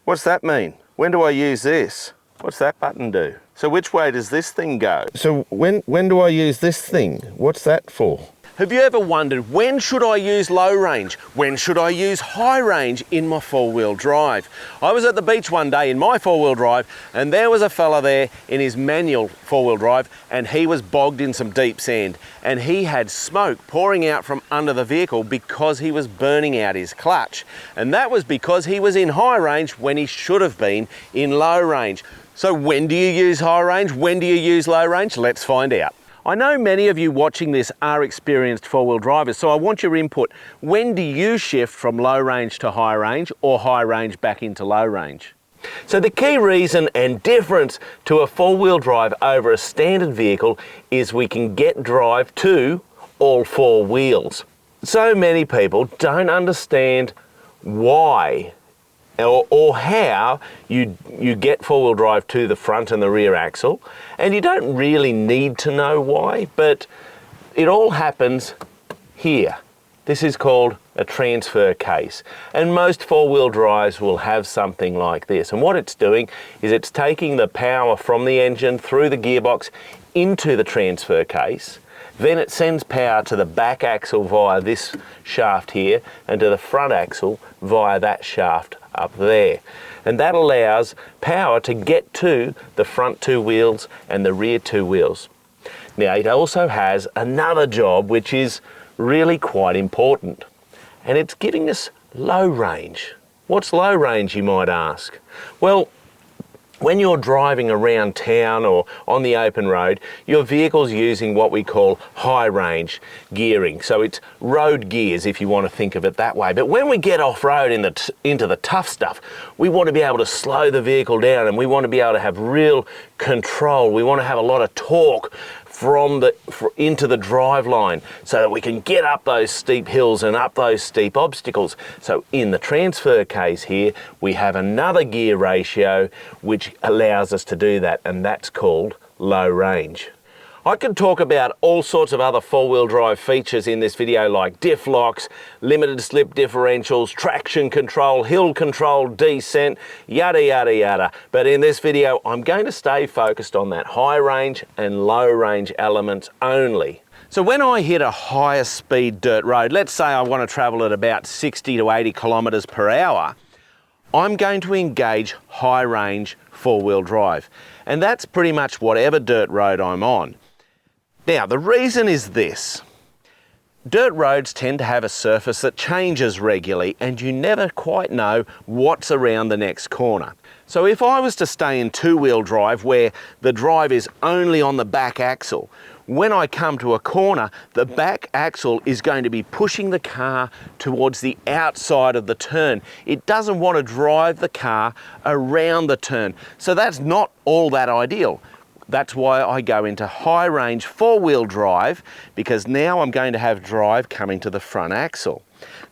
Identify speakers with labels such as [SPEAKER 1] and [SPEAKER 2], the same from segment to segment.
[SPEAKER 1] What's that mean? When do I use this? What's that button do? So which way does this thing go? So when do I use this thing? What's that for? Have you ever wondered, when should I use low range? When should I use high range in my four-wheel drive? I was at the beach one day in my four-wheel drive, and there was a fella there in his manual four-wheel drive, and he was bogged in some deep sand, and he had smoke pouring out from under the vehicle because he was burning out his clutch. And that was because he was in high range when he should have been in low range. So when do you use high range? When do you use low range? Let's find out. I know many of you watching this are experienced four-wheel drivers, so I want your input. When do you shift from low range to high range, or high range back into low range? So the key reason and difference to a four-wheel drive over a standard vehicle is we can get drive to all four wheels. So many people don't understand why or how you get four-wheel drive to the front and the rear axle, and you don't really need to know why, but it all happens here. This is called a transfer case, and most four-wheel drives will have something like this, and what it's doing is it's taking the power from the engine through the gearbox into the transfer case. Then it sends power to the back axle via this shaft here, and to the front axle via that shaft up there. And that allows power to get to the front two wheels and the rear two wheels. Now, it also has another job which is really quite important, and it's giving us low range. What's low range, you might ask? Well, when you're driving around town or on the open road, your vehicle's using what we call high range gearing. So it's road gears, if you want to think of it that way. But when we get off-road into the tough stuff, we want to be able to slow the vehicle down, and we want to be able to have real control. We want to have a lot of torque into the drive line so that we can get up those steep hills and up those steep obstacles. So in the transfer case here, we have another gear ratio which allows us to do that, and that's called low range. I could talk about all sorts of other four-wheel drive features in this video, like diff locks, limited slip differentials, traction control, hill control, descent, yada yada yada. But in this video, I'm going to stay focused on that high range and low range elements only. So when I hit a higher speed dirt road, let's say I want to travel at about 60 to 80 kilometers per hour, I'm going to engage high range four-wheel drive. And that's pretty much whatever dirt road I'm on. Now, the reason is this. Dirt roads tend to have a surface that changes regularly, and you never quite know what's around the next corner. So if I was to stay in two-wheel drive where the drive is only on the back axle, when I come to a corner, the back axle is going to be pushing the car towards the outside of the turn. It doesn't want to drive the car around the turn. So that's not all that ideal. That's why I go into high range four-wheel drive, because now I'm going to have drive coming to the front axle.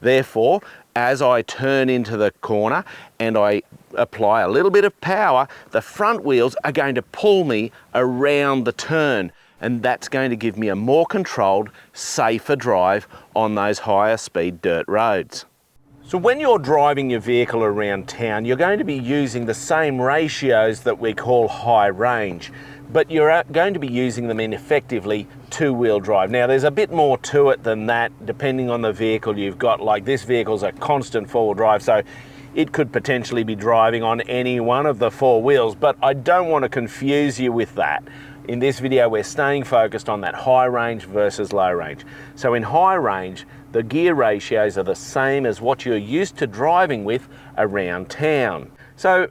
[SPEAKER 1] Therefore, as I turn into the corner and I apply a little bit of power, the front wheels are going to pull me around the turn, and that's going to give me a more controlled, safer drive on those higher speed dirt roads. So when you're driving your vehicle around town, you're going to be using the same ratios that we call high range, but you're going to be using them in effectively two-wheel drive. Now, there's a bit more to it than that, depending on the vehicle you've got. Like, this vehicle's a constant four-wheel drive, so it could potentially be driving on any one of the four wheels, but I don't want to confuse you with that. In this video, we're staying focused on that high range versus low range. So in high range, the gear ratios are the same as what you're used to driving with around town. So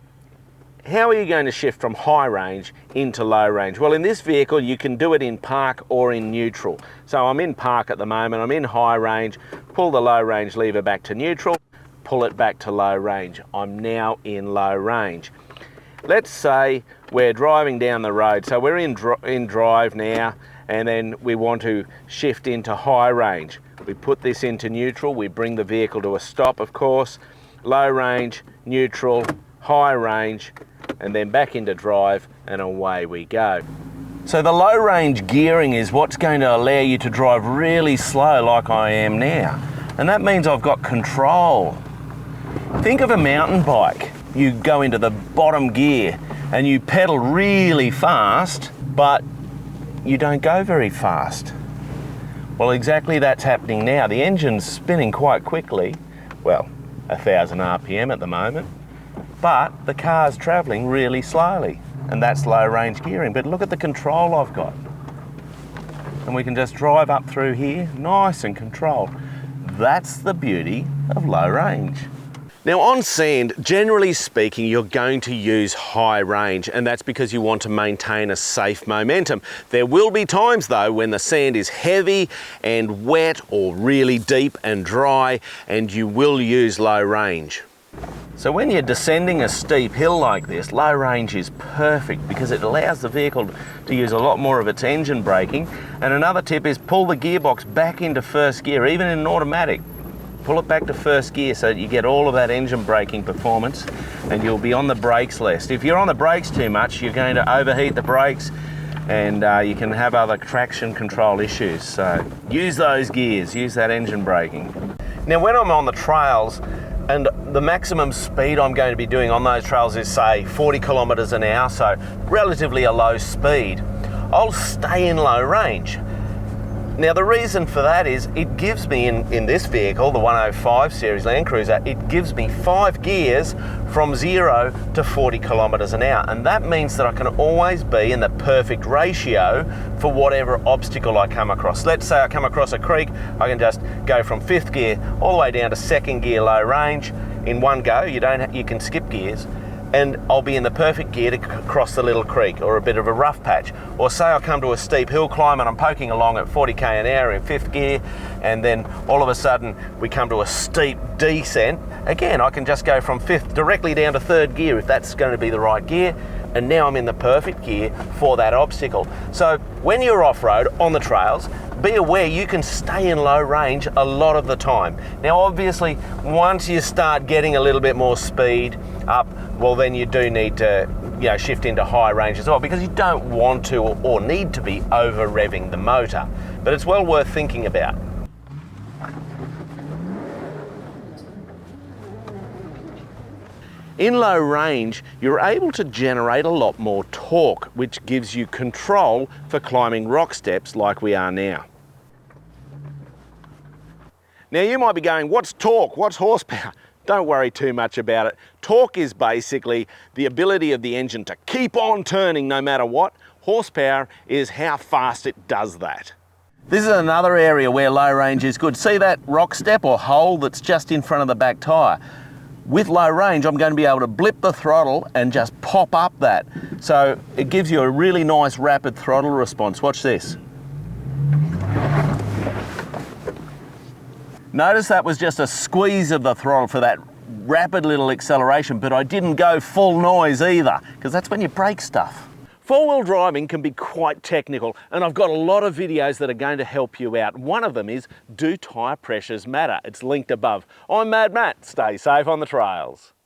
[SPEAKER 1] how are you going to shift from high range into low range? Well, in this vehicle, you can do it in park or in neutral. So I'm in park at the moment, I'm in high range, pull the low range lever back to neutral, pull it back to low range. I'm now in low range. Let's say we're driving down the road. So we're in drive now, and then we want to shift into high range. We put this into neutral, we bring the vehicle to a stop, of course, low range, neutral, high range, and then back into drive, and away we go. So the low range gearing is what's going to allow you to drive really slow like I am now. And that means I've got control. Think of a mountain bike. you go into the bottom gear and you pedal really fast, but you don't go very fast. Well, exactly that's happening now. The engine's spinning quite quickly, well, 1,000 RPM at the moment, but the car's travelling really slowly, and that's low range gearing. But look at the control I've got. And we can just drive up through here, nice and controlled. That's the beauty of low range. Now on sand, generally speaking, you're going to use high range, and that's because you want to maintain a safe momentum. There will be times though when the sand is heavy and wet or really deep and dry, and you will use low range. So when you're descending a steep hill like this, low range is perfect because it allows the vehicle to use a lot more of its engine braking. And another tip is pull the gearbox back into first gear, even in an automatic. Pull it back to first gear so that you get all of that engine braking performance, and you'll be on the brakes less. If you're on the brakes too much, you're going to overheat the brakes, and you can have other traction control issues. So use those gears, use that engine braking. Now when I'm on the trails, and the maximum speed I'm going to be doing on those trails is say 40 kilometers an hour, so relatively a low speed, I'll stay in low range. Now the reason for that is it gives me, in this vehicle, the 105 series Land Cruiser, it gives me 5 gears from 0 to 40 kilometers an hour. And that means that I can always be in the perfect ratio for whatever obstacle I come across. Let's say I come across a creek, I can just go from 5th gear all the way down to 2nd gear low range in one go. You can skip gears, and I'll be in the perfect gear to cross the little creek or a bit of a rough patch. Or say I come to a steep hill climb and I'm poking along at 40k an hour in 5th gear, and then all of a sudden we come to a steep descent. Again, I can just go from 5th directly down to 3rd gear if that's going to be the right gear, and now I'm in the perfect gear for that obstacle. So when you're off-road on the trails, be aware you can stay in low range a lot of the time. Now obviously, once you start getting a little bit more speed up, well then you do need to shift into high range as well, because you don't want to or need to be over revving the motor. But it's well worth thinking about. In low range, you're able to generate a lot more torque, which gives you control for climbing rock steps like we are now. Now you might be going, what's torque? What's horsepower? Don't worry too much about it. Torque is basically the ability of the engine to keep on turning no matter what. Horsepower is how fast it does that. This is another area where low range is good. See that rock step or hole that's just in front of the back tyre? With low range, I'm going to be able to blip the throttle and just pop up that. So it gives you a really nice rapid throttle response. Watch this. Notice that was just a squeeze of the throttle for that rapid little acceleration, but I didn't go full noise either, because that's when you break stuff. Four-wheel driving can be quite technical, and I've got a lot of videos that are going to help you out. One of them is, do tyre pressures matter? It's linked above. I'm Mad Matt. Stay safe on the trails.